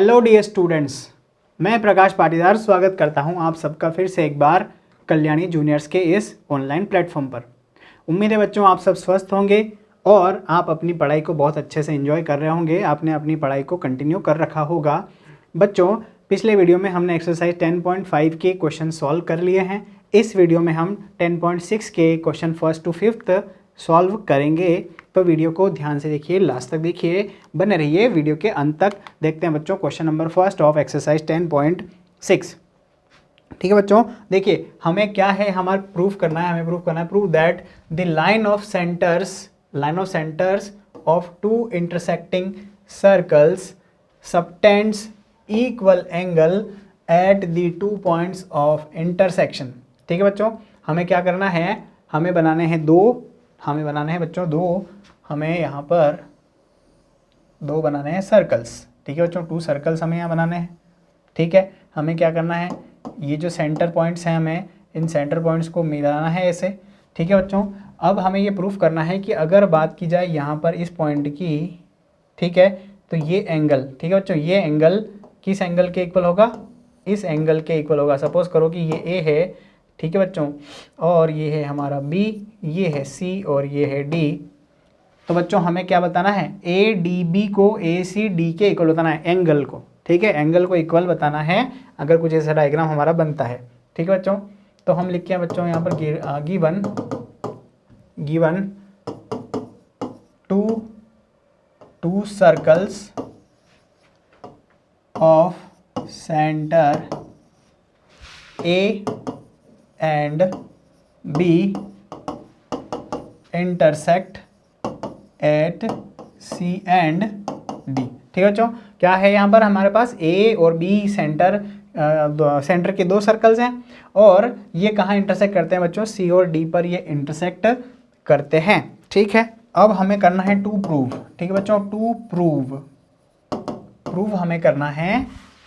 Hello dear students, मैं प्रकाश पाटीदार स्वागत करता हूं आप सबका फिर से एक बार कल्याणी जूनियर्स के इस ऑनलाइन प्लेटफॉर्म पर। उम्मीद है बच्चों आप सब स्वस्थ होंगे और आप अपनी पढ़ाई को बहुत अच्छे से एंजॉय कर रहे होंगे। आपने अपनी पढ़ाई को कंटिन्यू कर रखा होगा। बच्चों, पिछले वीडियो में हमने एक्सरसाइज 10.5 के क्वेश्चन सॉल्व कर लिए हैं। इस वीडियो में हम 10.6 के question first to fifth solve करेंगे। तो वीडियो को ध्यान से देखिए, लास्ट तक देखिए, बने रहिए वीडियो के अंत तक। देखते हैं बच्चों question number first of exercise 10.6। ठीक है बच्चों, देखिए हमें क्या है, हमारा प्रूफ करना है, prove that the line of centres of two intersecting circles subtends equal angle at the 2 points of intersection. ठीक है बच्चों, हमें क्या करना है, हमें बनाने हैं बच्चों दो, हमें यहाँ पर दो बनाने हैं सर्कल्स। ठीक है बच्चों, 2 सर्कल्स हमें यहाँ बनाने हैं। ठीक है, हमें क्या करना है, ये जो सेंटर पॉइंट्स हैं हमें इन सेंटर पॉइंट्स को मिलाना है ऐसे। ठीक है बच्चों, अब हमें ये प्रूफ करना है कि अगर बात की जाए यहाँ पर इस पॉइंट की, ठीक है, तो ये एंगल, ठीक है बच्चों, ये एंगल किस एंगल के इक्वल होगा, इस एंगल के इक्वल होगा। सपोज करो कि ये ए है, ठीक है बच्चों, और ये है हमारा बी, ये है सी और ये है डी। तो बच्चों हमें क्या बताना है, ए डी बी को ए सी डी के इक्वल बताना है एंगल को। ठीक है, एंगल को इक्वल बताना है अगर कुछ ऐसा डायग्राम हमारा बनता है। ठीक है बच्चों, तो हम लिखते हैं बच्चों यहाँ पर given two circles of centre A and B intersect at C and D. ठीक है बच्चों, क्या है यहाँ पर हमारे पास ए और बी सेंटर के 2 सर्कल्स हैं और ये कहाँ इंटरसेक्ट करते हैं बच्चों, सी और डी पर ये इंटरसेक्ट करते हैं। ठीक है, अब हमें करना है टू प्रूव। ठीक है बच्चों, टू प्रूव हमें करना है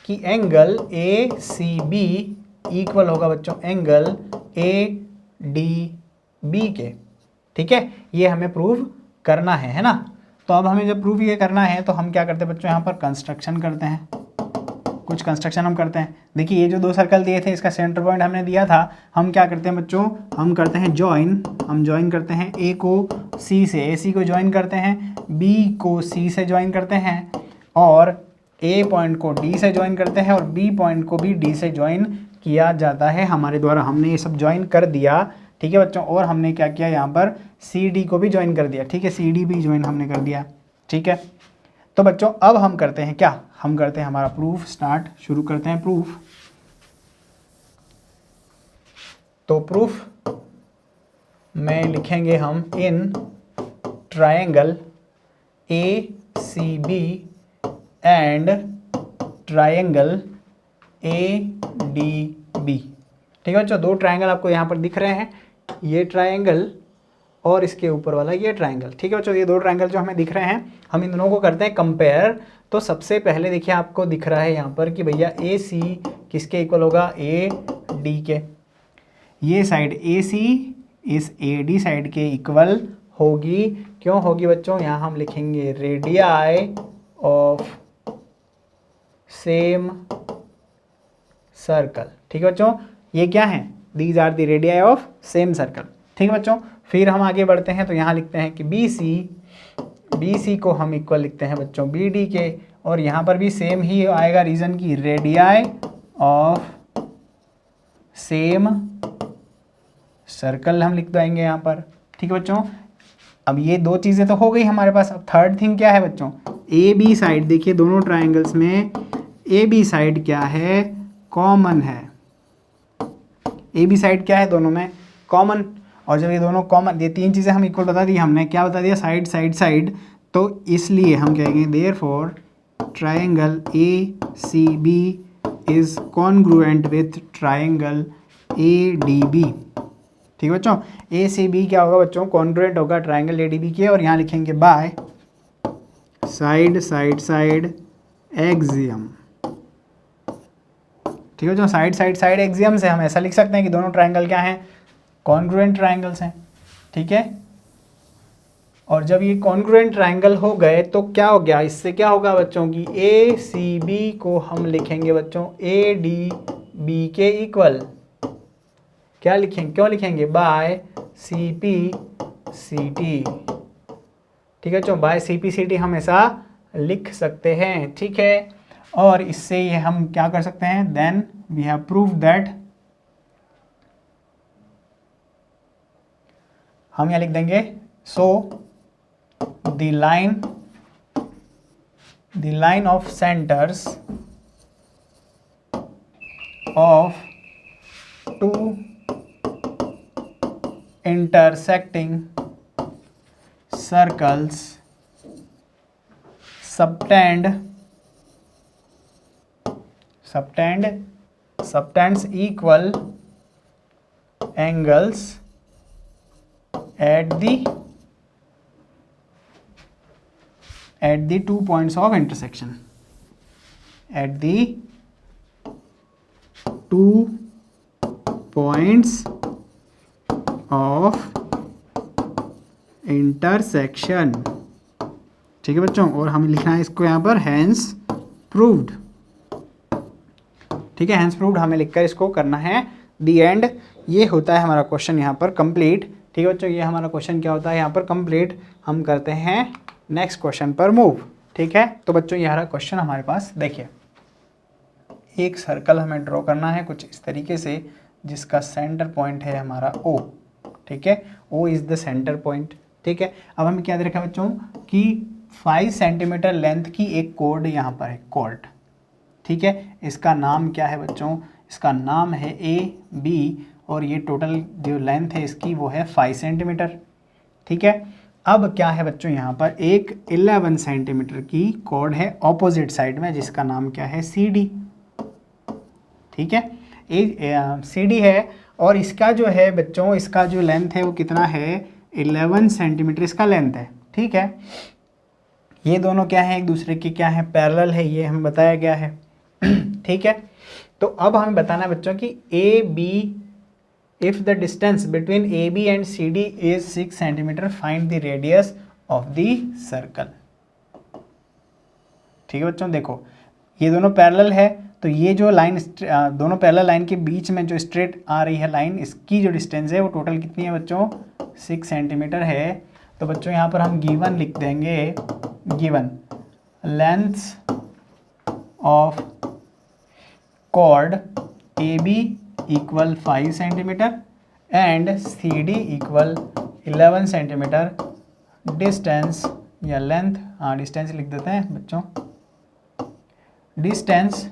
कि angle A C B equal होगा बच्चों एंगल ए डी बी के। ठीक है, ये हमें प्रूव करना है ना। तो अब हमें जब प्रूफ ये करना है तो हम क्या करते हैं बच्चों, यहाँ पर कंस्ट्रक्शन करते हैं, कुछ कंस्ट्रक्शन हम करते हैं। देखिए ये जो 2 सर्कल दिए थे इसका सेंटर पॉइंट हमने दिया था, हम क्या करते हैं बच्चों, हम करते हैं ज्वाइन करते हैं ए को सी से, ए सी को ज्वाइन करते हैं, बी को सी से ज्वाइन करते हैं और ए पॉइंट को डी से ज्वाइन करते हैं और बी पॉइंट को भी डी से ज्वाइन किया जाता है हमारे द्वारा। हमने ये सब ज्वाइन कर दिया। ठीक है बच्चों, और हमने क्या किया यहाँ पर सी डी को भी ज्वाइन कर दिया। ठीक है, सी डी भी ज्वाइन हमने कर दिया। ठीक है, तो बच्चों अब हम करते हैं क्या, हम करते हैं हमारा प्रूफ शुरू करते हैं प्रूफ। तो प्रूफ में लिखेंगे हम in triangle A C B and triangle A D B. ठीक है बच्चों, 2 ट्रायंगल आपको यहाँ पर दिख रहे हैं, ये ट्रायंगल और इसके ऊपर वाला ये ट्रायंगल। ठीक है बच्चों, ये 2 ट्रायंगल जो हमें दिख रहे हैं, हम इन दोनों को करते हैं कंपेयर। तो सबसे पहले देखिए आपको दिख रहा है यहाँ पर कि भैया ए सी किसके इक्वल होगा, ए डी के। ये साइड ए सी इस ए डी साइड के इक्वल होगी। क्यों होगी बच्चों, यहाँ हम लिखेंगे रेडियाई ऑफ सेम सर्कल। ठीक है बच्चों, ये क्या है, these are the radii of same circle. ठीक है बच्चों, फिर हम आगे बढ़ते हैं तो यहाँ लिखते हैं कि बी सी को हम इक्वल लिखते हैं बच्चों बी डी के, और यहाँ पर भी सेम ही आएगा रीजन की रेडियाई ऑफ सेम सर्कल हम लिख देंगे यहाँ पर। ठीक है बच्चों, अब ये 2 चीज़ें तो हो गई हमारे पास। अब थर्ड थिंग क्या है बच्चों, ए बी साइड। देखिए दोनों ट्राइंगल्स में ए बी साइड क्या है, कॉमन है। ए बी साइड क्या है, दोनों में कॉमन। और जब ये दोनों कॉमन, ये 3 चीज़ें हम इक्वल बता दी हमने, क्या बता दिया, साइड साइड साइड। तो इसलिए हम कहेंगे therefore triangle A C B is congruent with triangle A D B. ठीक है बच्चों, ए सी बी क्या होगा बच्चों, कॉन्ग्रुएंट होगा ट्रायंगल ए डी बी के। और यहाँ लिखेंगे by side side side axiom. ठीक है बच्चों, साइड साइड साइड एक्सियम से हम ऐसा लिख सकते हैं कि दोनों ट्रायंगल क्या हैं, कॉन्ग्रुएंट ट्रायंगल्स हैं। ठीक है, और जब ये कॉन्ग्रुएंट ट्रायंगल हो गए तो क्या हो गया, इससे क्या होगा बच्चों की ए सी बी को हम लिखेंगे बच्चों ए डी बी के इक्वल, क्या लिखेंगे, क्यों लिखेंगे, by C P C T. ठीक है बच्चों, by C P C T हम ऐसा लिख सकते हैं। ठीक है, और इससे ये हम क्या कर सकते हैं, then we have prove that, हम यहां लिख देंगे so the line of centres of two intersecting circles subtends equal angles at the 2 points of intersection, at the 2 points of intersection। ठीक है बच्चों, और हमें लिखना है इसको यहाँ पर हैंस प्रूव्ड। ठीक है, हैंस प्रूव्ड हमें लिखकर इसको करना है दी एंड। ये होता है हमारा क्वेश्चन यहाँ पर कंप्लीट। ठीक है बच्चों, ये हमारा क्वेश्चन क्या होता है यहाँ पर कंप्लीट। हम करते हैं नेक्स्ट क्वेश्चन पर मूव। ठीक है, तो बच्चों ये हमारा क्वेश्चन हमारे पास देखिए, एक सर्कल हमें ड्रॉ करना है कुछ इस तरीके से, जिसका सेंटर पॉइंट है हमारा O। ठीक है, O is the centre point. ठीक है, अब हमें क्या दे रखा है बच्चों कि 5 सेंटीमीटर लेंथ की एक कॉर्ड यहाँ पर है, कॉर्ड। ठीक है, इसका नाम क्या है बच्चों, इसका नाम है AB, और ये टोटल जो लेंथ है इसकी वो है 5 सेंटीमीटर। ठीक है, अब क्या है बच्चों यहाँ पर एक 11 सेंटीमीटर की कॉर्ड है ऑपोजिट साइड में, जिसका नाम क्या है CD। ठीक है, CD है, और इसका जो है बच्चों, इसका जो लेंथ है वो कितना है, 11 सेंटीमीटर इसका लेंथ है। ठीक है, ये दोनों क्या है, एक दूसरे के क्या है, पैरेलल है, ये हमें बताया गया है। ठीक है, तो अब हमें बताना है बच्चों कि AB, if the distance between AB and CD is 6 centimetre, find the radius of the circle. ठीक है बच्चों, देखो ये दोनों पैरेलल है, तो ये जो लाइन दोनों पैरेलल लाइन के बीच में जो स्ट्रेट आ रही है लाइन, इसकी जो डिस्टेंस है वो टोटल कितनी है बच्चों, 6 सेंटीमीटर है। तो बच्चों यहाँ पर हम गिवन लिख देंगे, given lengths of chord AB equal 5 centimetre and CD equal 11 centimetre, distance या लेंथ, हाँ डिस्टेंस लिख देते हैं बच्चों, distance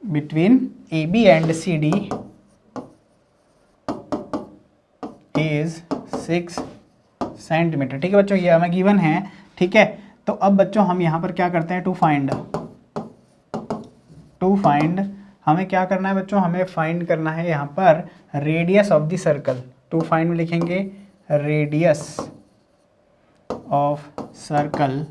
between AB and CD is 6 centimetre. ठीक है बच्चों, ये हमें गिवन है। ठीक है, तो अब बच्चों हम यहाँ पर क्या करते हैं, टू फाइंड हमें क्या करना है बच्चों, हमें फाइंड करना है यहाँ पर radius of the circle. To find में लिखेंगे रेडियस ऑफ सर्कल,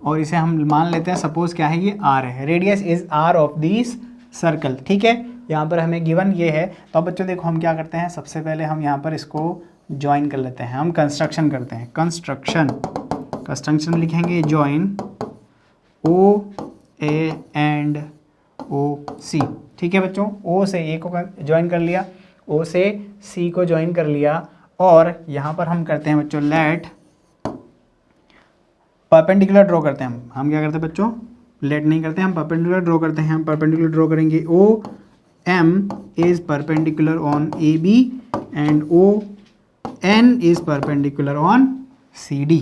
और इसे हम मान लेते हैं सपोज क्या है, ये R है, radius is R of this circle. ठीक है, यहाँ पर हमें गिवन ये है। तो अब बच्चों देखो हम क्या करते हैं, सबसे पहले हम यहाँ पर इसको ज्वाइन कर लेते हैं, हम कंस्ट्रक्शन करते हैं, कंस्ट्रक्शन लिखेंगे ज्वाइन OA एंड OC। ठीक है बच्चों, O से A को ज्वाइन कर लिया, O से C को ज्वाइन कर लिया, और यहाँ पर हम करते हैं बच्चों लेट परपेंडिकुलर ड्रॉ करते हैं। हम क्या करते हैं बच्चों, लेट नहीं करते, हम परपेंडिकुलर ड्रॉ करते हैं। हम परपेंडिकुलर ड्रॉ करेंगे, OM is perpendicular on AB and ON is perpendicular on CD।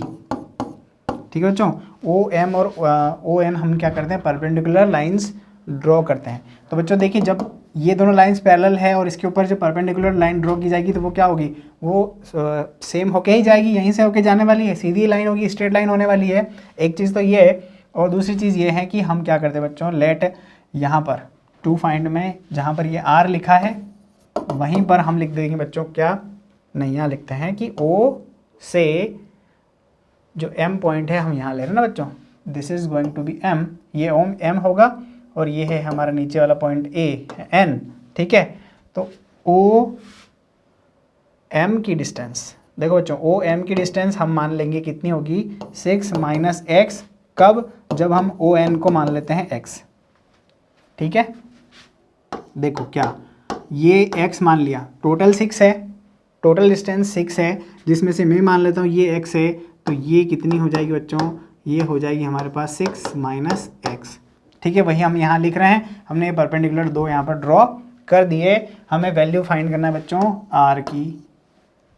ठीक है बच्चों, OM और ON हम क्या करते हैं, परपेंडिकुलर लाइंस ड्रॉ करते हैं। तो बच्चों देखिए, जब ये दोनों लाइंस पैरेलल है और इसके ऊपर जो परपेंडिकुलर लाइन ड्रॉ की जाएगी तो वो क्या होगी, वो सेम होके ही जाएगी, यहीं से होके जाने वाली है, सीधी लाइन होगी, स्ट्रेट लाइन होने वाली है। एक चीज़ तो ये है, और दूसरी चीज़ ये है कि हम क्या करते हैं बच्चों, लेट यहाँ पर टू फाइंड में जहाँ पर ये R लिखा है वहीं पर हम लिख देंगे बच्चों, क्या नहीं, यहाँ लिखते हैं कि O से जो M पॉइंट है हम यहाँ ले रहे हैं ना बच्चों, this is going to be m, ये ओम m होगा और ये है हमारा नीचे वाला पॉइंट a n, ठीक है। तो o m की डिस्टेंस, देखो बच्चों ओ एम की डिस्टेंस हम मान लेंगे कितनी होगी 6 माइनस एक्स, कब, जब हम ओ एन को मान लेते हैं x, ठीक है। देखो क्या, ये x मान लिया, टोटल 6 है, टोटल डिस्टेंस 6 है, जिसमें से मैं मान लेता हूँ ये x है, तो ये कितनी हो जाएगी बच्चों, ये हो जाएगी हमारे पास 6 माइनस एक्स, ठीक है। वही हम यहाँ लिख रहे हैं, हमने परपेंडिकुलर दो यहाँ पर ड्रॉ कर दिए। हमें वैल्यू फाइंड करना है बच्चों r की,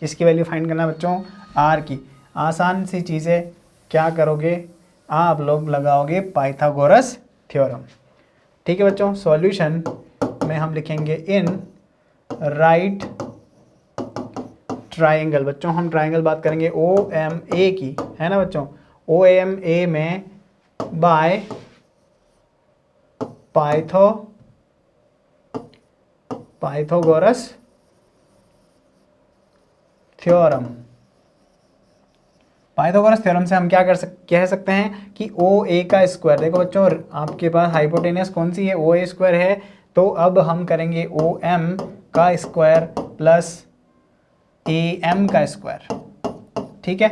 किसकी वैल्यू फाइंड करना है बच्चों, r की। आसान सी चीज़ें, क्या करोगे आप लोग, लगाओगे पाइथागोरस थ्योरम, ठीक है बच्चों। सॉल्यूशन में हम लिखेंगे इन राइट ट्राइंगल, बच्चों हम ट्राइंगल बात करेंगे ओ एम ए की, है ना बच्चों, ओ एम ए में by Pythagoras theorem. Pythagoras theorem से हम क्या कह सकते हैं कि ओ ए का स्क्वायर, देखो बच्चों आपके पास हाइपोटेनियस कौन सी है, ओ ए स्क्वायर है, तो अब हम करेंगे ओ एम का स्क्वायर प्लस ए एम का स्क्वायर, ठीक है।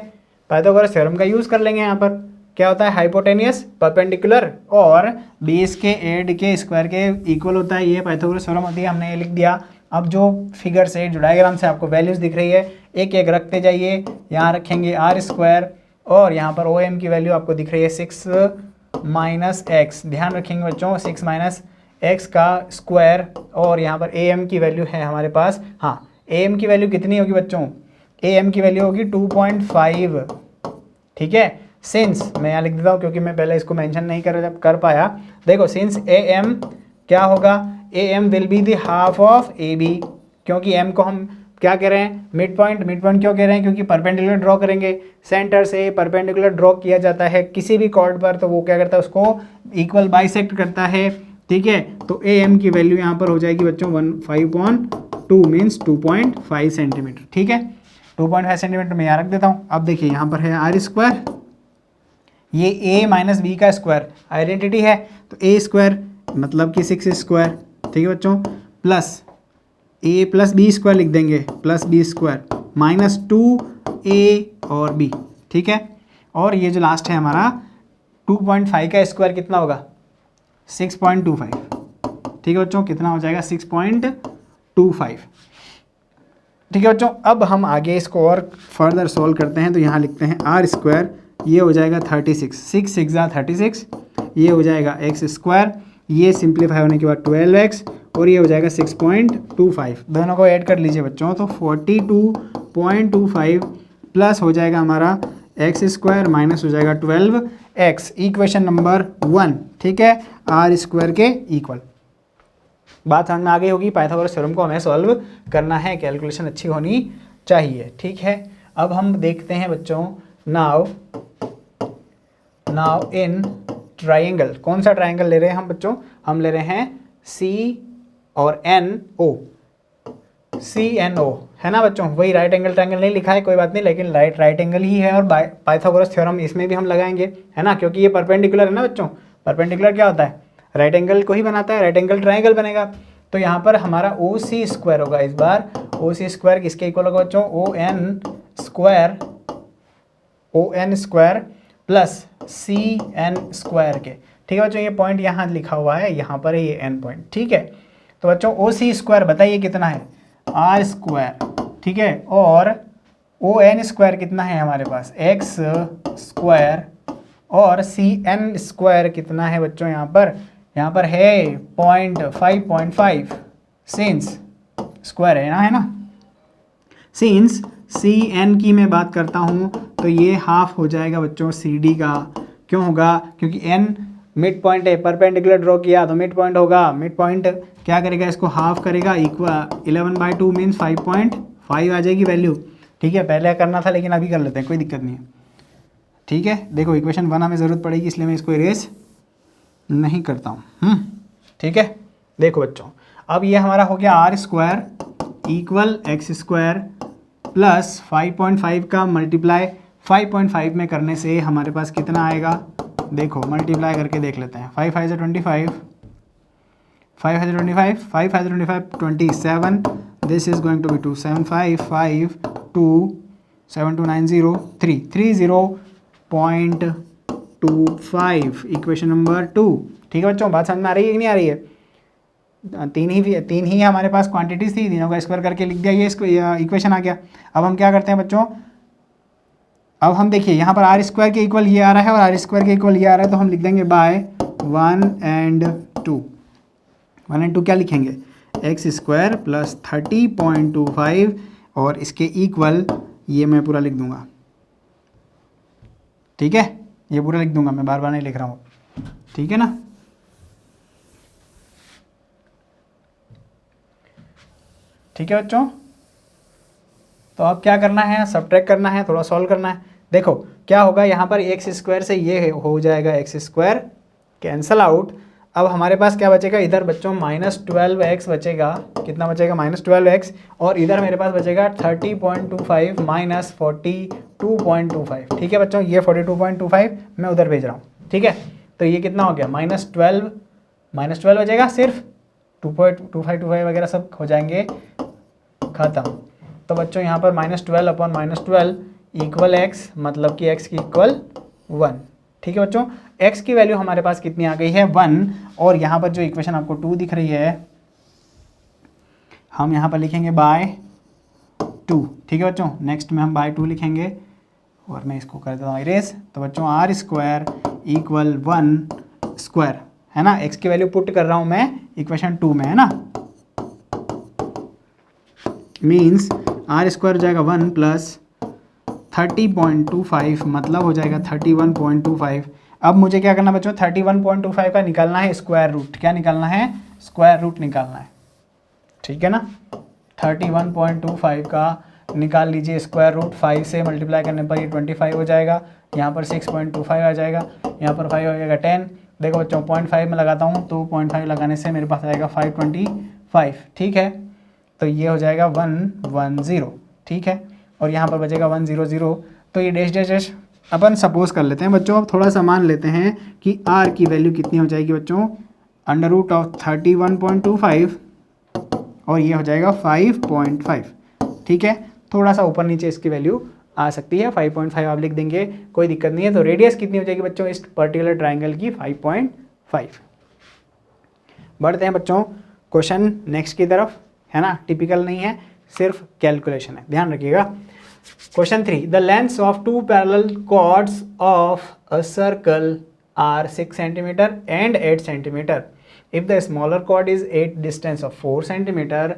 पाइथागोरस थ्योरम का यूज़ कर लेंगे यहाँ पर, क्या होता है हाइपोटेनियस परपेंडिकुलर और बेस के एड के स्क्वायर के इक्वल होता है, ये पाइथागोरस थ्योरम होती है, हमने ये लिख दिया। अब जो फिगर से जो डायग्राम से आपको वैल्यूज़ दिख रही है, एक एक रखते जाइए, यहाँ रखेंगे आर स्क्वायर और यहाँ पर ओ एम की वैल्यू आपको दिख रही है 6 माइनस एक्स, ध्यान रखेंगे बच्चों 6 माइनस एक्स का स्क्वायर, और यहाँ पर ए एम की वैल्यू है हमारे पास, हाँ ए एम की वैल्यू कितनी होगी बच्चों, ए एम की वैल्यू होगी 2.5, ठीक है। सिंस मैं यहाँ लिख देता हूँ क्योंकि मैं पहले इसको मेंशन नहीं कर पाया, देखो सिंस ए एम क्या होगा, A M will be the half of A B, क्योंकि एम को हम क्या कह रहे हैं, मिड पॉइंट, मिड पॉइंट क्यों कह रहे हैं, क्योंकि परपेंडिकुलर ड्रॉ करेंगे, सेंटर से परपेंडिकुलर ड्रॉ किया जाता है किसी भी कॉर्ड पर, तो वो क्या करता है उसको इक्वल बाइसेक्ट करता है, ठीक है। तो ए एम की वैल्यू यहाँ पर हो जाएगी बच्चों 15.2 मीन्स 2.5 सेंटीमीटर, ठीक है। 2.5 सेंटीमीटर मैं यहाँ रख देता हूँ। अब देखिए यहाँ पर है आर स्क्वायर, ये a माइनस बी का स्क्वायर आइडेंटिटी है, तो a स्क्वायर मतलब कि 6 स्क्वायर, ठीक है बच्चों, plus a plus B square लिख देंगे, plus B square minus 2a और b, ठीक है। और ये जो लास्ट है हमारा 2.5 का स्क्वायर कितना होगा 6.25, ठीक है बच्चों, कितना हो जाएगा 6.25, ठीक है बच्चों। अब हम आगे इसको और फर्दर सॉल्व करते हैं, तो यहाँ लिखते हैं आर स्क्वायर, ये हो जाएगा 36, 6 6 36, ये हो जाएगा एक्स स्क्वायर, ये सिंप्लीफाई होने के बाद 12x, और ये हो जाएगा 6.25, दोनों को ऐड कर लीजिए बच्चों, तो 42.25 प्लस हो जाएगा हमारा एक्स स्क्वायर माइनस हो जाएगा 12x, इक्वेशन नंबर 1, ठीक है, आर स्क्वायर के इक्वल। बात समझ में आ गई होगी, पाइथागोरस थ्योरम को हमें सॉल्व करना है, कैलकुलेशन अच्छी होनी चाहिए, ठीक है। अब हम देखते हैं बच्चों नाउ इन ट्राइंगल, कौन सा ट्राइंगल ले रहे हैं हम बच्चों, हम ले रहे हैं CNO, है ना बच्चों, वही राइट एंगल ट्राइंगल नहीं लिखा है, कोई बात नहीं, लेकिन राइट एंगल ही है, और पाइथागोरस थ्योरम इसमें भी हम लगाएंगे, है ना, क्योंकि ये परपेंडिकुलर है ना बच्चों, परपेंडिकुलर क्या होता है, राइट एंगल को ही बनाता है, राइट एंगल ट्राइंगल बनेगा। तो यहाँ पर हमारा ओ सी स्क्वायर होगा, इस बार ओ सी स्क्वायर किसके इक्वल होगा बच्चों, O N square plus C N square के, ठीक है बच्चों। ये पॉइंट यहाँ लिखा हुआ है, यहाँ पर है ये एन पॉइंट, ठीक है। तो बच्चों ओ सी स्क्वायर बताइए कितना है, आर स्क्वायर, ठीक है, और ओ एन स्क्वायर कितना है हमारे पास, एक्स स्क्वायर, और सी एन स्क्वायर कितना है बच्चों, यहाँ पर है 0.5 सिंस स्क्वायर है ना, सिंस सी एन की मैं बात करता हूँ तो ये हाफ हो जाएगा बच्चों सी डी का, क्यों होगा, क्योंकि एन मिड पॉइंट है, परपेंडिकुलर ड्रॉ किया तो मिड पॉइंट होगा, मिड पॉइंट क्या करेगा, इसको हाफ करेगा, इक्वल 11/2 मीन्स 5.5 आ जाएगी वैल्यू, ठीक है। पहले करना था लेकिन अभी कर लेते हैं, कोई दिक्कत नहीं है, ठीक है। देखो इक्वेशन 1 हमें ज़रूरत पड़ेगी, इसलिए मैं इसको इरेज नहीं करता हूँ, ठीक है। देखो बच्चों अब ये हमारा हो गया R square equal X square plus 5.5 का मल्टीप्लाई 5.5 में करने से हमारे पास कितना आएगा देखो मल्टीप्लाई करके देख लेते हैं। 5 5 से 25, 5 5 से 25, 5 5 से 25 27, this is going to be 2 7 5 5 2 7 2 9 0 3 30.25 equation number 2। ठीक है बच्चों, बात समझ में आ रही है कि नहीं आ रही है? तीन ही हमारे पास क्वांटिटीज थी, तीनों का स्क्वायर करके लिख दिया, ये इक्वेशन आ गया। अब हम क्या करते हैं बच्चों, अब हम देखिए यहाँ पर आर स्क्वायर के इक्वल ये आ रहा है और आर स्क्वायर के इक्वल ये आ रहा है, तो हम लिख देंगे बाय 1 एंड 2। 1 एंड 2 क्या लिखेंगे, एक्स स्क्वायर प्लस 30.25 और इसके इक्वल ये मैं पूरा लिख दूंगा। ठीक है, ये पूरा लिख दूंगा, मैं बार बार नहीं लिख रहा हूँ। ठीक है ना, ठीक है बच्चों। तो अब क्या करना है, सब्ट्रैक्ट करना है, थोड़ा सॉल्व करना है। देखो क्या होगा, यहाँ पर एक्स स्क्वायर से ये हो जाएगा एक्स स्क्वायर कैंसल आउट। अब हमारे पास क्या बचेगा, इधर बच्चों -12x बचेगा। कितना बचेगा, -12x। और इधर मेरे पास बचेगा 30.25 माइनस 42.25। ठीक है बच्चों, ये 42.25 मैं उधर भेज रहा हूँ। ठीक है, तो ये कितना हो गया, -12 बचेगा सिर्फ, 2.25 वगैरह सब हो जाएंगे खत्म। तो बच्चों यहाँ पर -12/-12 इक्वल x, मतलब कि x की इक्वल 1। ठीक है बच्चों, x की वैल्यू हमारे पास कितनी आ गई है, 1। और यहाँ पर जो इक्वेशन आपको 2 दिख रही है, हम यहाँ पर लिखेंगे बाय 2। ठीक है बच्चों, नेक्स्ट में हम बाय 2 लिखेंगे और मैं इसको कर देता हूँ इरेज। तो बच्चों आर स्क्वायर इक्वल 1 स्क्वायर है ना, x की वैल्यू पुट कर रहा हूँ मैं इक्वेशन 2 में, है ना। मीन्स आर स्क्वायर हो जाएगा 1 प्लस 30.25, मतलब हो जाएगा 31.25। अब मुझे क्या करना बच्चों, 31.25 का निकालना है स्क्वायर रूट। क्या निकालना है, स्क्वायर रूट निकालना है। ठीक है ना, 31.25 का निकाल लीजिए स्क्वायर रूट। 5 से मल्टीप्लाई करने पर ये 25 हो जाएगा, यहाँ पर 6.25 आ जाएगा, यहाँ पर 5 हो जाएगा 10। देखो बच्चों 0.5 में लगाता हूँ, तो 0.5 लगाने से मेरे पास आएगा 525। ठीक है, तो ये हो जाएगा 110। ठीक है, और यहाँ पर बचेगा 100। तो ये डैश डैश डैश अपन सपोज कर लेते हैं बच्चों। अब थोड़ा सा मान लेते हैं कि r की वैल्यू कितनी हो जाएगी बच्चों, √31.25 और ये हो जाएगा 5.5। ठीक है, थोड़ा सा ऊपर नीचे इसकी वैल्यू आ सकती है, 5.5 आप लिख देंगे, कोई दिक्कत नहीं है। तो रेडियस कितनी हो जाएगी बच्चों इस पर्टिकुलर ट्राइंगल की, 5.5। बढ़ते हैं बच्चों क्वेश्चन नेक्स्ट की तरफ, है ना। टिपिकल नहीं है, सिर्फ कैलकुलेशन है, ध्यान रखिएगा। Question 3, the lengths of 2 parallel chords of a circle are 6 centimetre and 8 centimetre. If the smaller chord is 8 distance of 4 centimetre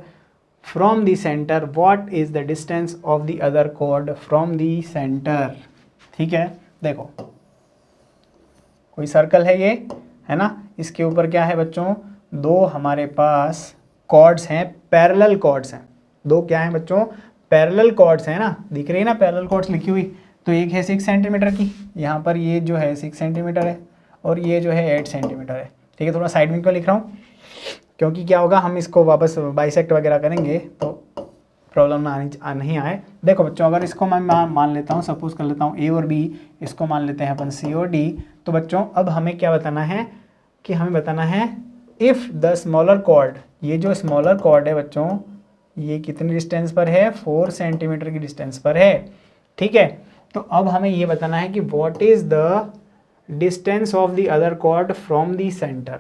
from the centre, what is the distance of the other chord from the centre. ठीक है, देखो कोई circle है ये, है ना, इसके ऊपर क्या है बच्चों, दो हमारे पास कॉर्ड्स हैं, पैरेलल कॉर्ड्स हैं। दो क्या हैं बच्चों, पैरेलल कॉर्ड्स हैं ना, दिख रही है ना पैरेलल कॉर्ड्स लिखी हुई। तो एक है 6 सेंटीमीटर की, यहाँ पर ये जो है 6 सेंटीमीटर है और ये जो है 8 सेंटीमीटर है। ठीक है, थोड़ा साइड में क्यों लिख रहा हूँ, क्योंकि क्या होगा, हम इसको वापस बाइसेक्ट वगैरह करेंगे तो प्रॉब्लम नहीं आए। देखो बच्चों, अगर इसको मैं मान लेता हूँ, सपोज कर लेता हूँ ए और बी, इसको मान लेते हैं अपन सी और डी। तो बच्चों अब हमें क्या बताना है, कि हमें बताना है इफ़ द स्मॉलर कॉर्ड, ये जो स्मॉलर कॉर्ड है बच्चों, ये कितनी डिस्टेंस पर है, 4 सेंटीमीटर की डिस्टेंस पर है। ठीक है, तो अब हमें ये बताना है कि what is the distance of the other chord from the centre.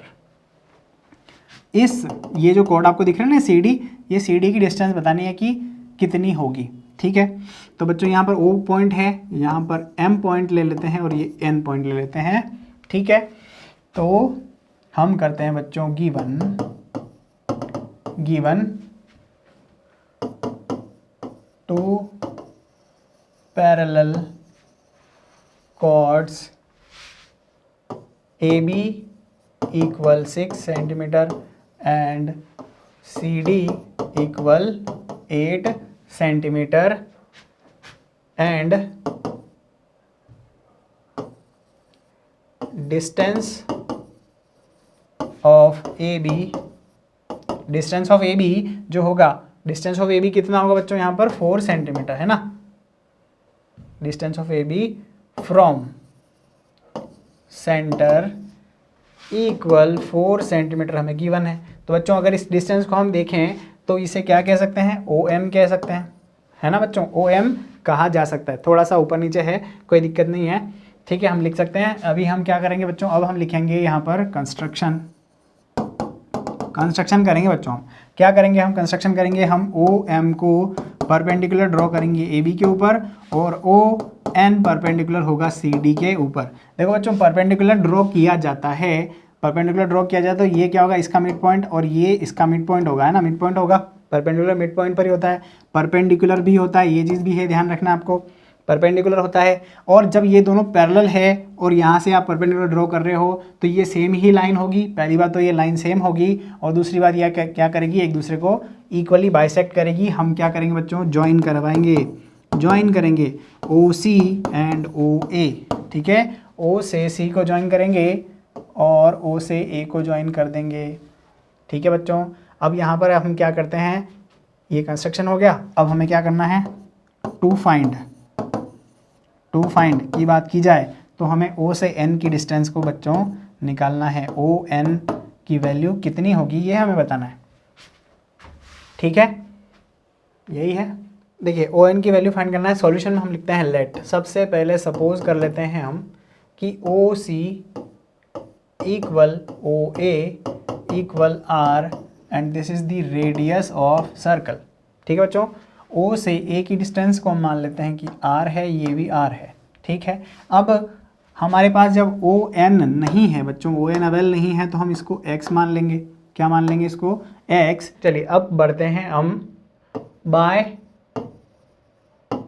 ये जो कॉर्ड आपको दिख रहा है ना सी डी, ये सी डी की डिस्टेंस बतानी है कि कितनी होगी। ठीक है, तो बच्चों यहाँ पर O पॉइंट है, यहाँ पर M पॉइंट ले लेते हैं और ये N पॉइंट ले लेते हैं। ठीक है, तो हम करते हैं बच्चों given 2 parallel chords AB equal 6 centimetre and CD equal 8 centimetre and distance of AB, distance of AB जो होगा, डिस्टेंस ऑफ AB कितना होगा बच्चों, यहाँ पर 4 सेंटीमीटर है ना। Distance of AB from centre equal 4 centimetre हमें गिवन है। तो बच्चों अगर इस डिस्टेंस को हम देखें तो इसे क्या कह सकते हैं, OM कह सकते हैं, है ना बच्चों, OM कहा जा सकता है। थोड़ा सा ऊपर नीचे है, कोई दिक्कत नहीं है, ठीक है, हम लिख सकते हैं। अभी हम क्या करेंगे बच्चों, अब हम लिखेंगे यहाँ पर कंस्ट्रक्शन करेंगे बच्चों। हम क्या करेंगे, हम कंस्ट्रक्शन करेंगे, हम OM को परपेंडिकुलर ड्रॉ करेंगे AB के ऊपर और ON परपेंडिकुलर होगा CD के ऊपर। देखो बच्चों परपेंडिकुलर ड्रॉ किया जाता है, परपेंडिकुलर ड्रॉ किया जाए तो ये क्या होगा, इसका मिड पॉइंट और ये इसका मिड पॉइंट होगा, है ना, मिड पॉइंट होगा, परपेंडिकुलर मिड पॉइंट पर ही होता है, परपेंडिकुलर भी होता है, ये चीज़ भी है, ध्यान रखना आपको, परपेंडिकुलर होता है। और जब ये दोनों पैरेलल है और यहाँ से आप परपेंडिकुलर ड्रॉ कर रहे हो तो ये सेम ही लाइन होगी। पहली बात तो ये लाइन सेम होगी और दूसरी बात यह क्या करेगी, एक दूसरे को इक्वली बाइसेक्ट करेगी। हम क्या करेंगे बच्चों, ज्वाइन करवाएंगे, ज्वाइन करेंगे OC एंड OA, ठीक है, O से C को ज्वाइन करेंगे और O से A को ज्वाइन कर देंगे, ठीक है बच्चों। अब यहाँ पर हम क्या करते हैं, ये कंस्ट्रक्शन हो गया। अब हमें क्या करना है, टू फाइंड की बात की जाए तो हमें O से N की डिस्टेंस को बच्चों निकालना है। ON की वैल्यू कितनी होगी ये हमें बताना है, ठीक है, यही है। देखिए ON की वैल्यू फाइंड करना है। सॉल्यूशन में हम लिखते हैं लेट, सबसे पहले सपोज कर लेते हैं हम कि OC equal OA equal R and this is the radius of circle, ठीक है बच्चों। O से A की डिस्टेंस को हम मान लेते हैं कि R है, ये भी R है, ठीक है। अब हमारे पास जब ON नहीं है बच्चों, ON अवेल नहीं है तो हम इसको X मान लेंगे। क्या मान लेंगे इसको, X। चलिए अब बढ़ते हैं हम बाय,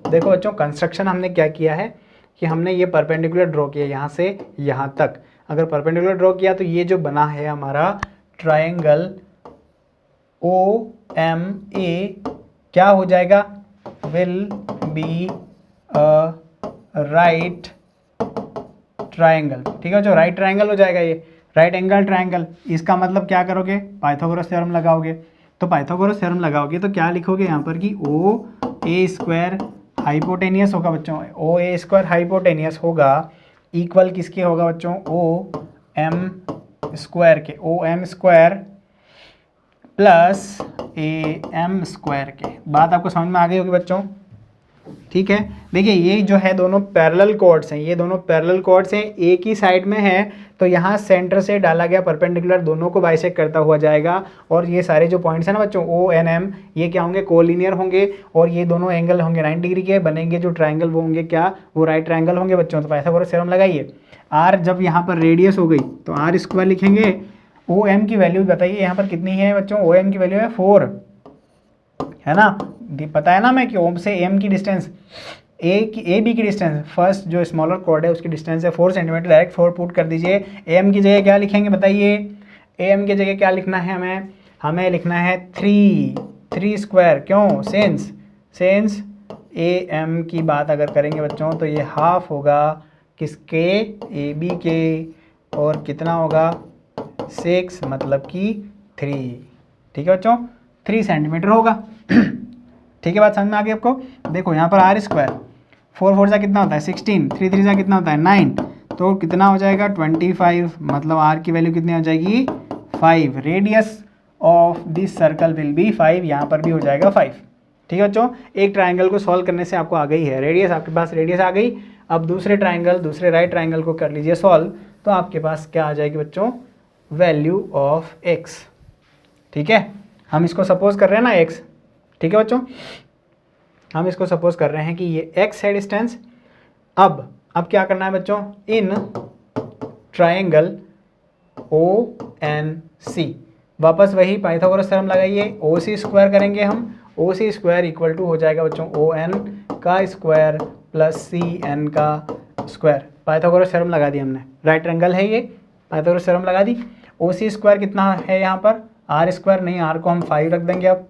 देखो बच्चों कंस्ट्रक्शन हमने क्या किया है कि हमने ये परपेंडिकुलर ड्रॉ किया यहाँ से यहाँ तक। अगर परपेंडिकुलर ड्रॉ किया तो ये जो बना है हमारा ट्रायंगल OMA क्या हो जाएगा, will be a right triangle, ठीक है जो राइट ट्रायंगल हो जाएगा, ये राइट एंगल ट्रायंगल। इसका मतलब क्या करोगे, पाइथागोरस थ्योरम लगाओगे। तो पाइथागोरस थ्योरम लगाओगे तो क्या लिखोगे यहाँ पर कि OA स्क्वायर हाइपोटेनियस होगा बच्चों, OA स्क्वायर हाइपोटेनियस होगा इक्वल किसके होगा बच्चों, OM स्क्वायर के, OM square plus AM square के। बात आपको समझ में आ गई होगी बच्चों, ठीक है। देखिए ये जो है दोनों पैरेलल कॉर्ड्स हैं, ये दोनों पैरेलल कॉर्ड्स हैं, एक ही साइड में है तो यहाँ सेंटर से डाला गया परपेंडिकुलर दोनों को बाइसेक्ट करता हुआ जाएगा। और ये सारे जो पॉइंट्स हैं ना बच्चों ONM, ये क्या होंगे, कोलिनियर होंगे और ये दोनों एंगल होंगे 90 डिग्री के, बनेंगे जो ट्रायंगल वो होंगे क्या, वो राइट ट्रायंगल होंगे बच्चों। तो पाइथागोरस थ्योरम लगाइए। R जब यहाँ पर रेडियस हो गई तो R स्क्वायर लिखेंगे। OM की वैल्यू बताइए यहाँ पर कितनी है बच्चों, OM की वैल्यू है 4, है ना, पता है ना मैं कि ओम से एम की डिस्टेंस, ए बी की डिस्टेंस, फर्स्ट जो स्मॉलर कॉर्ड है उसकी डिस्टेंस है 4 सेंटीमीटर, डायरेक्ट 4 पुट कर दीजिए। एम की जगह क्या लिखेंगे बताइए, एम की जगह क्या लिखना है हमें लिखना है 3 स्क्वायर, क्यों, सेंस AM की बात अगर करेंगे बच्चों तो ये हाफ होगा किसके, AB के, और कितना होगा 6 मतलब कि 3, ठीक है बच्चों, 3 सेंटीमीटर होगा। ठीक है, बात समझ में आ गई आपको। देखो यहाँ पर R स्क्वायर 4 4 सा कितना होता है 16, 3 3 सा कितना होता है 9, तो कितना हो जाएगा 25, मतलब R की वैल्यू कितनी हो जाएगी 5। Radius of this circle will be 5, यहाँ पर भी हो जाएगा 5। ठीक है बच्चों, एक ट्राइंगल को सॉल्व करने से आपको आ गई है रेडियस, आपके पास रेडियस आ गई। अब दूसरे राइट ट्राइंगल को कर लीजिए सॉल्व, तो आपके पास क्या आ जाएगी बच्चों, वैल्यू ऑफ x। ठीक है, हम इसको सपोज कर रहे हैं ना x, ठीक है बच्चों, हम इसको सपोज कर रहे हैं कि ये x है डिस्टेंस। अब क्या करना है बच्चों, इन ट्राइंगल ONC वापस वही पाइथागोरस थ्योरम लगाइए, OC स्क्वायर करेंगे हम, OC स्क्वायर इक्वल टू हो जाएगा बच्चों ON का स्क्वायर प्लस CN का स्क्वायर। पाइथागोरस थ्योरम लगा दी हमने, राइट ट्रायंगल है ये, पाइथागोरस थ्योरम लगा दी। OC स्क्वायर कितना है यहाँ पर, R स्क्वायर नहीं, R को हम 5 रख देंगे अब।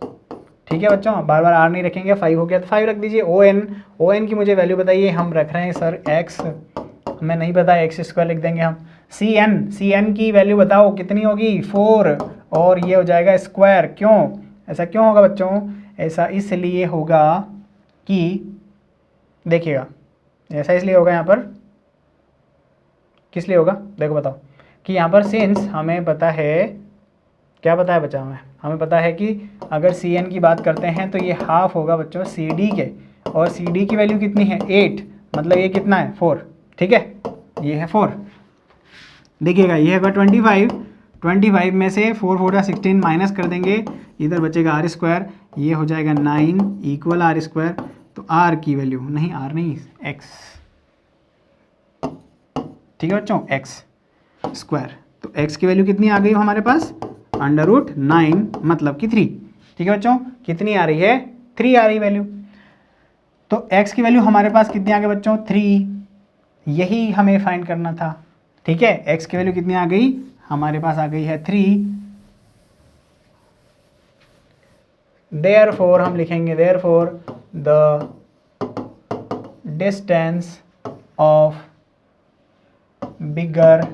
ठीक है बच्चों, बार बार R नहीं रखेंगे, 5 हो गया तो 5 रख दीजिए। ON की मुझे वैल्यू बताइए, हम रख रहे हैं सर x, हमें नहीं पता, x स्क्वायर लिख देंगे हम। CN की वैल्यू बताओ कितनी होगी 4, और ये हो जाएगा स्क्वायर। क्यों ऐसा क्यों होगा बच्चों, ऐसा इसलिए होगा कि देखिएगा, ऐसा इसलिए होगा यहाँ पर किस लिए होगा, देखो बताओ कि यहाँ पर सिंस हमें पता है, क्या पता है बच्चा हमें पता है कि अगर सी एन की बात करते हैं तो ये हाफ होगा बच्चों सी डी के, और सी डी की वैल्यू कितनी है 8, मतलब ये कितना है 4, ठीक है, ये है 4। देखिएगा ये होगा 25 में से 4 4 16 माइनस कर देंगे, इधर बचेगा आर स्क्वायर, ये हो जाएगा 9 इक्वल आर स्क्वायर। तो आर की वैल्यू नहीं, आर नहीं एक्स, ठीक है बच्चों, एक्स स्क्वायर। तो एक्स की वैल्यू कितनी आ गई हमारे पास, √9 मतलब कि 3, ठीक है बच्चों, कितनी आ रही है 3 आ रही वैल्यू। तो x की वैल्यू हमारे पास कितनी आ गई बच्चों 3, यही हमें फाइंड करना था, ठीक है। x की वैल्यू कितनी आ गई हमारे पास आ गई है 3, देयरफॉर हम लिखेंगे therefore the distance of bigger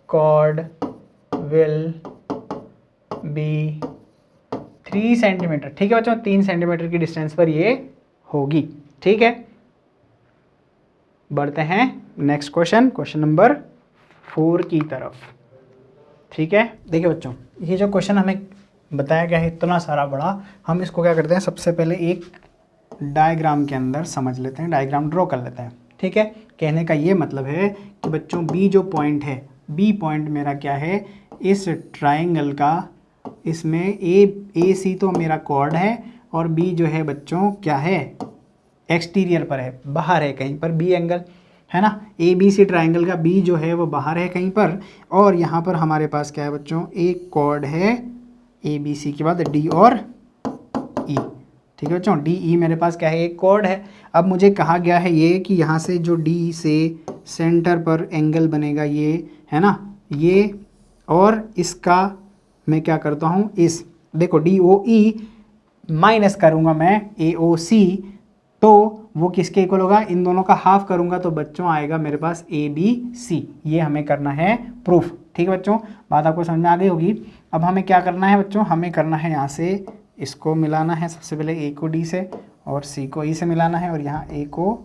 chord will be 3 centimetre, ठीक है बच्चों, 3 सेंटीमीटर की डिस्टेंस पर ये होगी, ठीक है। बढ़ते हैं नेक्स्ट क्वेश्चन नंबर 4 की तरफ, ठीक है। देखिए बच्चों ये जो क्वेश्चन हमें बताया गया है इतना सारा बड़ा, हम इसको क्या करते हैं, सबसे पहले एक डायग्राम के अंदर समझ लेते हैं, डायग्राम ड्रॉ कर लेते हैं, ठीक है। कहने का ये मतलब है कि बच्चों बी जो पॉइंट है, बी पॉइंट मेरा क्या है, इस ट्राइंगल का, इसमें ए सी तो मेरा कॉर्ड है, और बी जो है बच्चों क्या है, एक्सटीरियर पर है, बाहर है कहीं पर, बी एंगल है ना, ए बी सी ट्राइंगल का बी जो है वो बाहर है कहीं पर, और यहाँ पर हमारे पास क्या है बच्चों, एक कॉर्ड है ए बी सी के बाद डी और ई, ठीक है बच्चों, डी ई मेरे पास क्या है, एक कॉर्ड है। अब मुझे कहा गया है ये कि यहाँ से जो डी से सेंटर पर एंगल बनेगा ये है ना, ये, और इसका मैं क्या करता हूँ, इस देखो डी ओ ई माइनस करूँगा मैं ए ओ सी, तो वो किसके इक्वल होगा, इन दोनों का हाफ करूँगा तो बच्चों आएगा मेरे पास ए बी सी, ये हमें करना है प्रूफ, ठीक है बच्चों, बात आपको समझ में आ गई होगी। अब हमें क्या करना है बच्चों, हमें करना है यहाँ से इसको मिलाना है, सबसे पहले ए को डी से और सी को ई से मिलाना है, और यहाँ ए को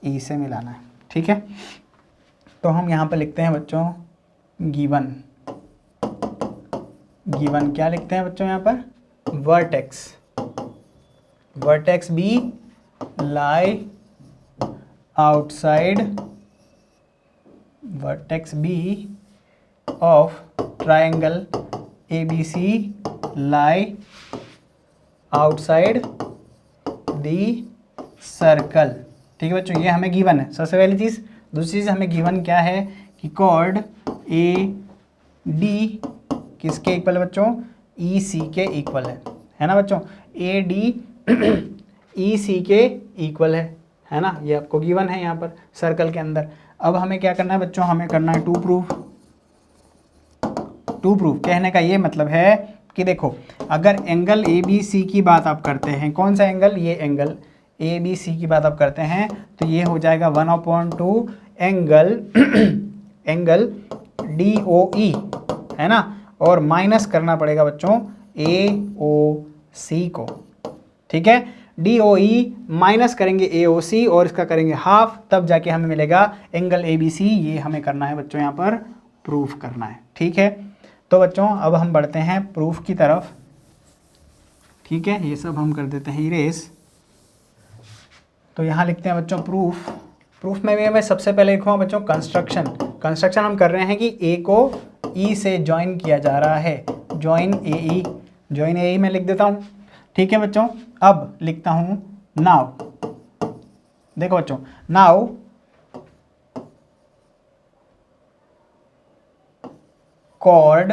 ई से मिलाना है, ठीक है। तो हम यहाँ पर लिखते हैं बच्चों गिवन क्या लिखते हैं बच्चों यहाँ पर, vertex B lie outside vertex B of triangle ABC lie outside the circle, ठीक है बच्चों, ये हमें गिवन है सबसे पहली चीज़। दूसरी चीज़ हमें गिवन क्या है कि कॉर्ड ए डी किसके इक्वल है बच्चों, ई सी के इक्वल है ना बच्चों, ए डी ई सी के इक्वल है ना, ये आपको गिवन है यहाँ पर सर्कल के अंदर। अब हमें क्या करना है बच्चों, हमें करना है टू प्रूफ। कहने का ये मतलब है कि देखो अगर एंगल ए बी सी की बात आप करते हैं, कौन सा एंगल, ये एंगल ए बी सी की बात आप करते हैं, तो ये हो जाएगा 1/2 एंगल डी ओ ई, है ना, और माइनस करना पड़ेगा बच्चों ए ओ सी को, ठीक है। डी ओ ई माइनस करेंगे ए ओ सी और इसका करेंगे हाफ, तब जाके हमें मिलेगा एंगल ए बी सी, ये हमें करना है बच्चों यहाँ पर प्रूफ करना है, ठीक है। तो बच्चों अब हम बढ़ते हैं प्रूफ की तरफ, ठीक है, ये सब हम कर देते हैं इरेज। तो यहाँ लिखते हैं बच्चों प्रूफ में भी मैं सबसे पहले लिखूँगा बच्चों कंस्ट्रक्शन हम कर रहे हैं कि ए को ई से ज्वाइन किया जा रहा है, ज्वाइन ए ई मैं लिख देता हूँ, ठीक है बच्चों। अब लिखता हूँ नाउ, देखो बच्चों now chord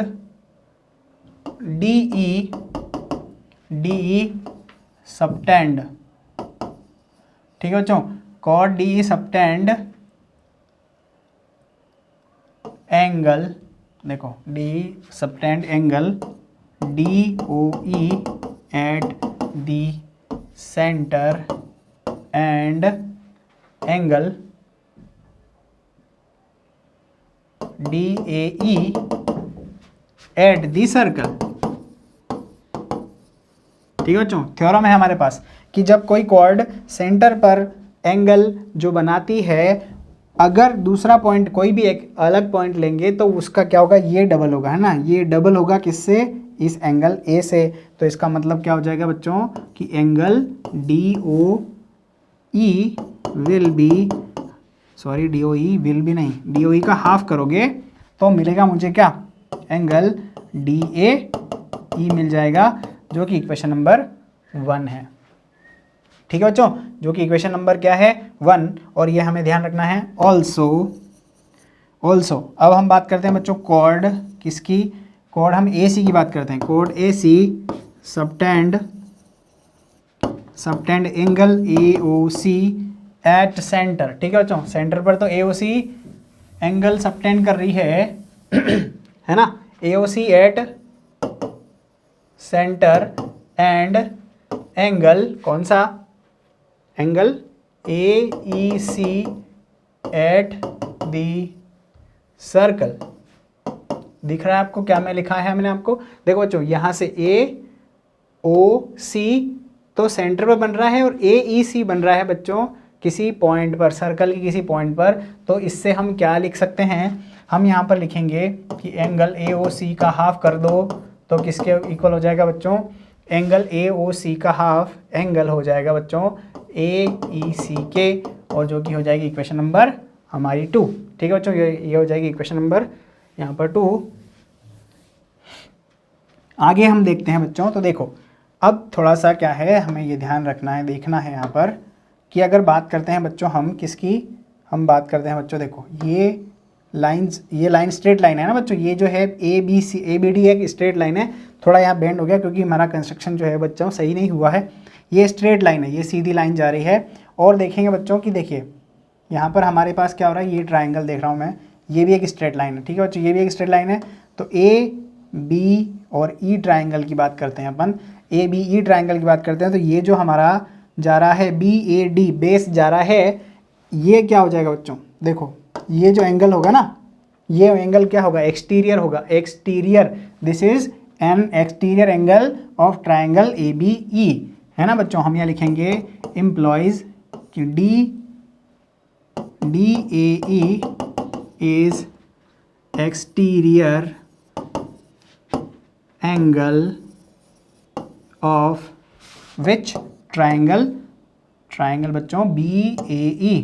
D E subtend, ठीक है बच्चों, chord D E subtend angle, देखो D subtend angle D O E at the centre and angle D A E at the circle, ठीक है बच्चों। थ्योरम है हमारे पास कि जब कोई कॉर्ड सेंटर पर एंगल जो बनाती है, अगर दूसरा पॉइंट कोई भी एक अलग पॉइंट लेंगे तो उसका क्या होगा, ये डबल होगा, है ना, ये डबल होगा किससे, इस एंगल ए से। तो इसका मतलब क्या हो जाएगा बच्चों कि angle D O E will be, sorry D O E will be नहीं, डी ओ ई का हाफ करोगे तो मिलेगा मुझे क्या, एंगल डी ए ई मिल जाएगा, जो कि इक्वेशन नंबर 1 है। ठीक है बच्चों, जो कि इक्वेशन नंबर क्या है 1, और ये हमें ध्यान रखना है। ऑल्सो अब हम बात करते हैं बच्चों कॉर्ड किसकी, कॉर्ड हम ए सी की बात करते हैं, chord A C subtend angle A O C at centre. ठीक है बच्चों, सेंटर पर तो ए ओ सी एंगल सबटेंड कर रही है है ना, A O C at centre and angle कौन सा, angle A E C at the circle. दिख रहा है आपको क्या मैं लिखा है मैंने आपको, देखो बच्चों यहाँ से ए ओ सी तो सेंटर पर बन रहा है और ए ई सी बन रहा है बच्चों किसी पॉइंट पर, सर्कल की किसी पॉइंट पर। तो इससे हम क्या लिख सकते हैं, हम यहाँ पर लिखेंगे कि एंगल ए ओ सी का हाफ कर दो तो किसके इक्वल हो जाएगा बच्चों, एंगल ए ओ सी का हाफ एंगल हो जाएगा बच्चों ए ई सी के, और जो कि हो जाएगी इक्वेशन नंबर हमारी 2। ठीक है बच्चों, ये हो जाएगी इक्वेशन नंबर यहाँ पर 2। आगे हम देखते हैं बच्चों, तो देखो अब थोड़ा सा क्या है हमें ये ध्यान रखना है, देखना है यहाँ पर कि अगर बात करते हैं बच्चों हम किसकी, हम बात करते हैं बच्चों, देखो ये लाइन स्ट्रेट लाइन है ना बच्चों, ये जो है ए बी डी एक स्ट्रेट लाइन है, थोड़ा यहाँ बेंड हो गया क्योंकि हमारा कंस्ट्रक्शन जो है बच्चों सही नहीं हुआ है। ये स्ट्रेट लाइन है, ये सीधी लाइन जा रही है। और देखेंगे बच्चों कि देखिए यहाँ पर हमारे पास क्या हो रहा है, ये ट्राइंगल देख रहा हूँ मैं, ये भी एक स्ट्रेट लाइन है। ठीक है बच्चों, ये भी एक स्ट्रेट लाइन है। तो ए बी और ई ट्राइंगल की बात करते हैं अपन, ए बी ई ट्राइंगल की बात करते हैं, तो ये जो हमारा जा रहा है बी ए डी बेस जा रहा है, ये क्या हो जाएगा बच्चों, देखो ये जो एंगल होगा ना, ये एंगल क्या होगा, एक्सटीरियर होगा, exterior, this is an exterior angle of triangle A B E, है ना बच्चों। हम यहाँ लिखेंगे एम्प्लॉइज कि D A E is exterior angle of which triangle बच्चों बी ए ई।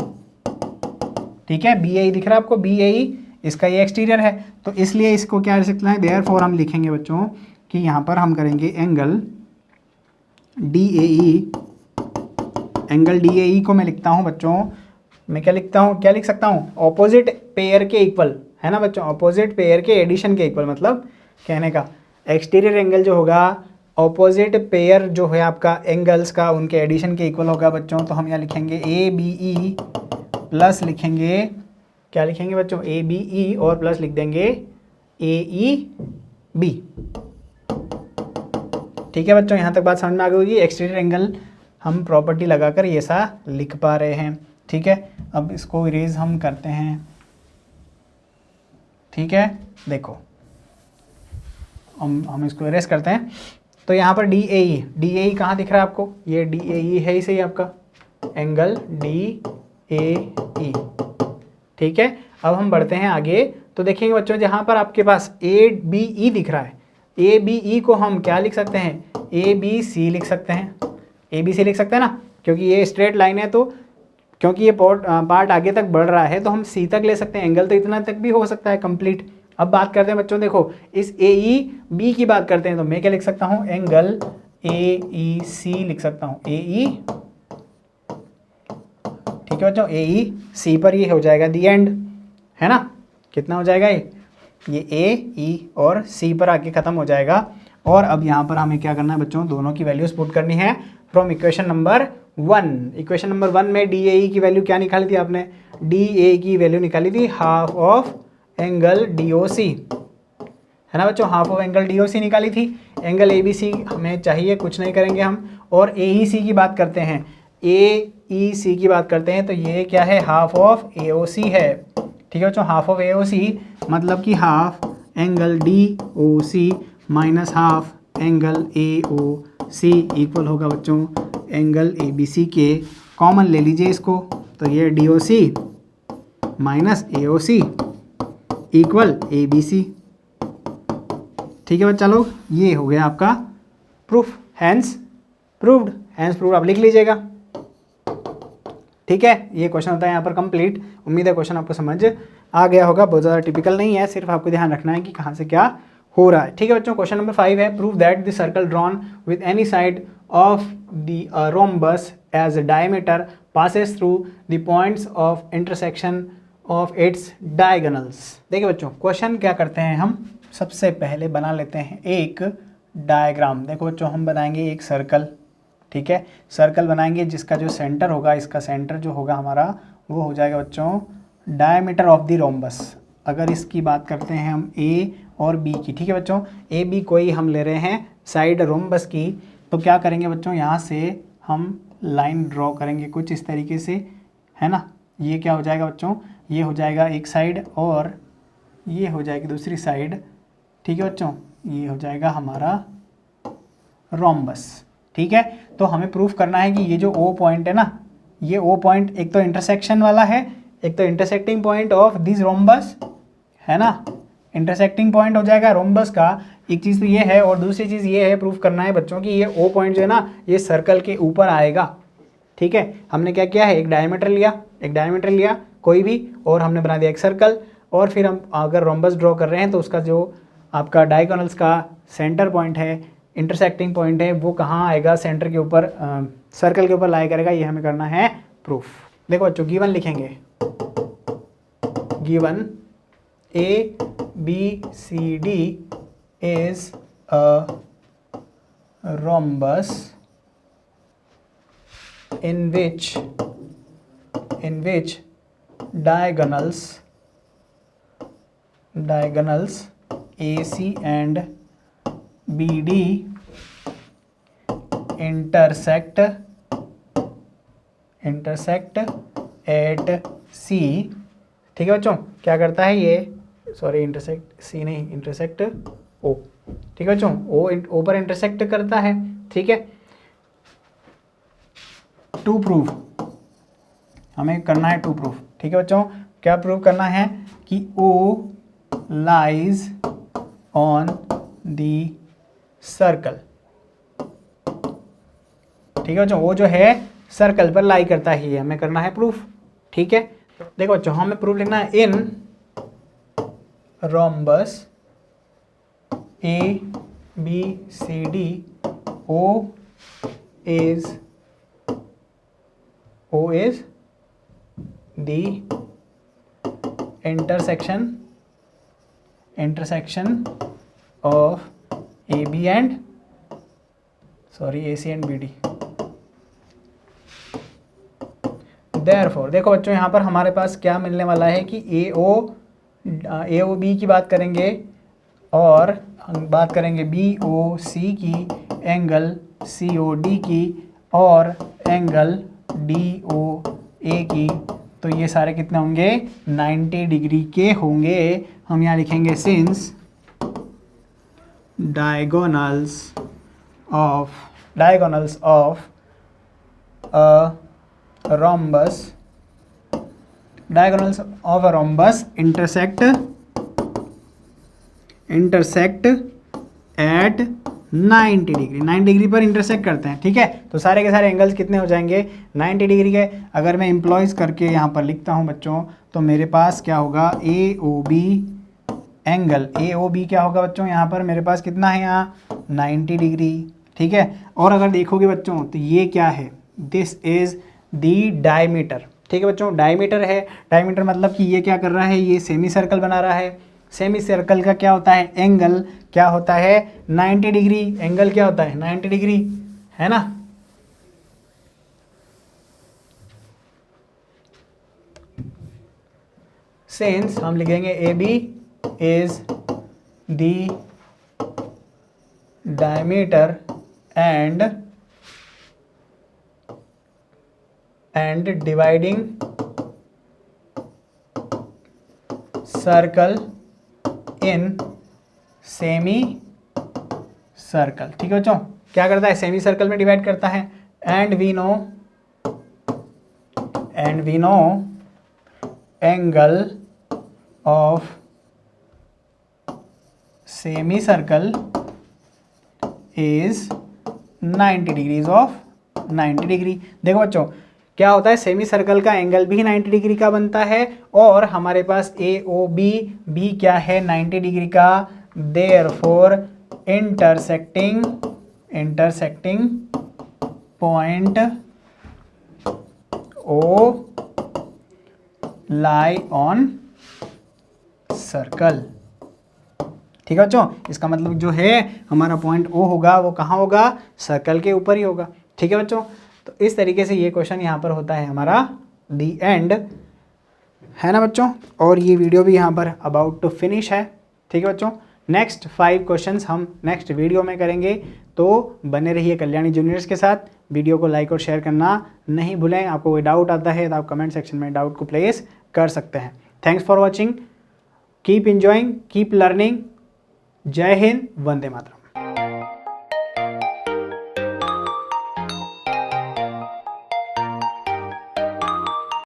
ठीक है, बी ए ई दिख रहा है आपको, बी ए ई, इसका ये एक्सटीरियर है, तो इसलिए इसको क्या लिख सकते हैं, देयरफॉर हम लिखेंगे बच्चों कि यहाँ पर हम करेंगे angle D A E, angle D A E को मैं लिखता हूँ बच्चों, मैं क्या लिखता हूँ, क्या लिख सकता हूँ, ऑपोजिट पेयर के इक्वल, है ना बच्चों, ऑपोजिट पेयर के एडिशन के इक्वल, मतलब कहने का एक्सटीरियर एंगल जो होगा ऑपोजिट पेयर जो है आपका एंगल्स का, उनके एडिशन के इक्वल होगा बच्चों। तो हम यहाँ लिखेंगे ए बी ई प्लस लिखेंगे, क्या लिखेंगे बच्चों, ए बी ई और प्लस लिख देंगे ए ई बी। ठीक है बच्चों, यहाँ तक बात समझ में आ गई होगी। एक्सटीरियर एंगल हम प्रॉपर्टी लगाकर ये सा लिख पा रहे हैं। ठीक है, अब इसको इरेज हम करते हैं। ठीक है, देखो हम इसको इरेज करते हैं। तो यहाँ पर डी ए ई कहाँ दिख रहा है आपको, ये डी ए ई है, इसे ही आपका एंगल डी ए ई। ठीक है, अब हम बढ़ते हैं आगे। तो देखेंगे बच्चों जहाँ पर आपके पास ए बी ई दिख रहा है, ए बी ई को हम क्या लिख सकते हैं, ए बी सी लिख सकते हैं, ए बी सी लिख सकते हैं ना, क्योंकि ये स्ट्रेट लाइन है, तो क्योंकि ये पार्ट आगे तक बढ़ रहा है तो हम सी तक ले सकते हैं, एंगल तो इतना तक भी हो सकता है कंप्लीट। अब बात करते हैं बच्चों, देखो इस ए ई बी की बात करते हैं, तो मैं क्या लिख सकता हूँ, एंगल ए ई सी लिख सकता हूँ, ए ई। ठीक है बच्चों, ए ई सी पर ये हो जाएगा दी एंड, है ना, कितना हो जाएगा ये ए ई और सी पर आके ख़त्म हो जाएगा। और अब यहाँ पर हमें क्या करना है बच्चों, दोनों की वैल्यूज पुट करनी है from equation number 1। Equation number 1 में डी ए ई की वैल्यू क्या निकाली थी आपने, डी ए की वैल्यू निकाली थी half of angle D O C, है ना बच्चों, half of angle D O C निकाली थी। एंगल ए बी सी हमें चाहिए, कुछ नहीं करेंगे हम। और ए ई सी की बात करते हैं, ए ई सी की बात करते हैं, तो ये क्या है, half of A O C है। ठीक है बच्चों, half of A O C मतलब कि half angle D O C minus half angle A O C equal होगा बच्चों एंगल ए बी सी के। कॉमन ले लीजिए इसको, तो ये DOC minus AOC equal ABC। ठीक है बच्चा लोग, ये हो गया आपका प्रूफ, हैंस प्रूव्ड। हैंस प्रूव्ड आप लिख लीजिएगा। ठीक है, ये क्वेश्चन होता है यहाँ पर कंप्लीट। उम्मीद है क्वेश्चन आपको समझ आ गया होगा, बहुत ज़्यादा टिपिकल नहीं है, सिर्फ आपको ध्यान रखना है कि कहाँ से क्या हो रहा है। ठीक है बच्चों, क्वेश्चन नंबर 5 है, prove that the circle drawn with any side of the rhombus as diameter passes through the points of intersection of its diagonals. देखिए बच्चों, क्वेश्चन क्या करते हैं, हम सबसे पहले बना लेते हैं एक डायग्राम। देखो बच्चों, हम बनाएंगे एक सर्कल। ठीक है, सर्कल बनाएंगे जिसका जो सेंटर होगा, इसका सेंटर जो होगा हमारा वो हो जाएगा बच्चों डायमीटर ऑफ द रोम्बस। अगर इसकी बात करते हैं हम A और B की, ठीक है बच्चों, AB कोई हम ले रहे हैं साइड रोम्बस की, तो क्या करेंगे बच्चों, यहाँ से हम लाइन ड्रॉ करेंगे कुछ इस तरीके से, है ना। ये क्या हो जाएगा बच्चों, ये हो जाएगा एक साइड और ये हो जाएगी दूसरी साइड। ठीक है बच्चों, ये हो जाएगा हमारा रोम्बस। ठीक है, तो हमें प्रूफ करना है कि ये जो O पॉइंट है ना, ये O पॉइंट एक तो इंटरसेक्शन वाला है, एक तो intersecting point of this rhombus, है ना। इंटरसेक्टिंग पॉइंट हो जाएगा रोम्बस का, एक चीज़ तो ये है, और दूसरी चीज़ ये है प्रूफ करना है बच्चों कि ये O पॉइंट जो है ना, ये सर्कल के ऊपर आएगा। ठीक है, हमने क्या किया है, एक डायमीटर लिया कोई भी, और हमने बना दिया एक सर्कल, और फिर हम अगर रोम्बस ड्रॉ कर रहे हैं तो उसका जो आपका डायगोनल्स का सेंटर पॉइंट है, इंटरसेक्टिंग पॉइंट है, वो कहाँ आएगा, सेंटर के ऊपर, सर्कल के ऊपर लाई करेगा। ये हमें करना है प्रूफ। देखो बच्चों, गिवन लिखेंगे, given ABCD is a rhombus in which diagonals AC and BD intersect at C। ठीक है बच्चों, क्या करता है ये, सॉरी इंटरसेक्ट C नहीं, इंटरसेक्ट O। ठीक है बच्चों, O पर इंटरसेक्ट करता है। ठीक है, टू प्रूफ हमें करना है, टू प्रूफ। ठीक है बच्चों, क्या प्रूफ करना है कि O lies on the circle. ठीक है बच्चों, वो जो है सर्कल पर लाई करता ही है, हमें करना है प्रूफ। ठीक है, देखो बच्चों, हमें प्रूफ लिखना है, इन rhombus ABCD O is the intersection of AC and BD। Therefore, देखो बच्चों, यहाँ पर हमारे पास क्या मिलने वाला है कि AOB की बात करेंगे और हम बात करेंगे BOC की, एंगल COD की और एंगल DOA की, तो ये सारे कितने होंगे, 90 डिग्री के होंगे। हम यहाँ लिखेंगे since diagonals of a rhombus intersect at 90 degree. 90 degree पर इंटरसेक्ट करते हैं। ठीक है, तो सारे के सारे एंगल्स कितने हो जाएंगे, 90 डिग्री के। अगर मैं एम्प्लॉयज़ करके यहाँ पर लिखता हूँ बच्चों, तो मेरे पास क्या होगा, AOB एंगल, AOB क्या होगा बच्चों, यहाँ पर मेरे पास कितना है, यहाँ 90 डिग्री। ठीक है, और अगर देखोगे बच्चों तो ये क्या है, दिस इज दी डायमीटर। ठीक है बच्चों, डायमीटर है, डायमीटर मतलब कि ये क्या कर रहा है, ये सेमी सर्कल बना रहा है। सेमी सर्कल का क्या होता है, एंगल क्या होता है, 90 डिग्री। एंगल क्या होता है, 90 डिग्री, है ना। सिंस हम लिखेंगे AB is the diameter and dividing circle in semi circle। ठीक है बच्चों, क्या करता है, सेमी सर्कल में डिवाइड करता है। And we know and we know angle of semicircle is 90 degrees of 90 degree. देखो बच्चों क्या होता है, सेमी सर्कल का एंगल भी 90 डिग्री का बनता है और हमारे पास ए ओ बी भी क्या है 90 डिग्री का। Therefore intersecting point O lie on circle. ठीक है बच्चों, इसका मतलब जो है हमारा पॉइंट ओ होगा वो कहाँ होगा, सर्कल के ऊपर ही होगा। ठीक है बच्चों, तो इस तरीके से ये क्वेश्चन यहाँ पर होता है हमारा दी एंड, है ना बच्चों। और ये वीडियो भी यहाँ पर अबाउट टू फिनिश है। ठीक है बच्चों, नेक्स्ट 5 क्वेश्चंस हम नेक्स्ट वीडियो में करेंगे, तो बने रहिए कल्याणी जूनियर्स के साथ। वीडियो को लाइक और शेयर करना नहीं भूलें। आपको कोई डाउट आता है तो आप कमेंट सेक्शन में डाउट को प्लेस कर सकते हैं। Thanks for watching, keep enjoying, keep learning. जय हिंद, वंदे मातरम।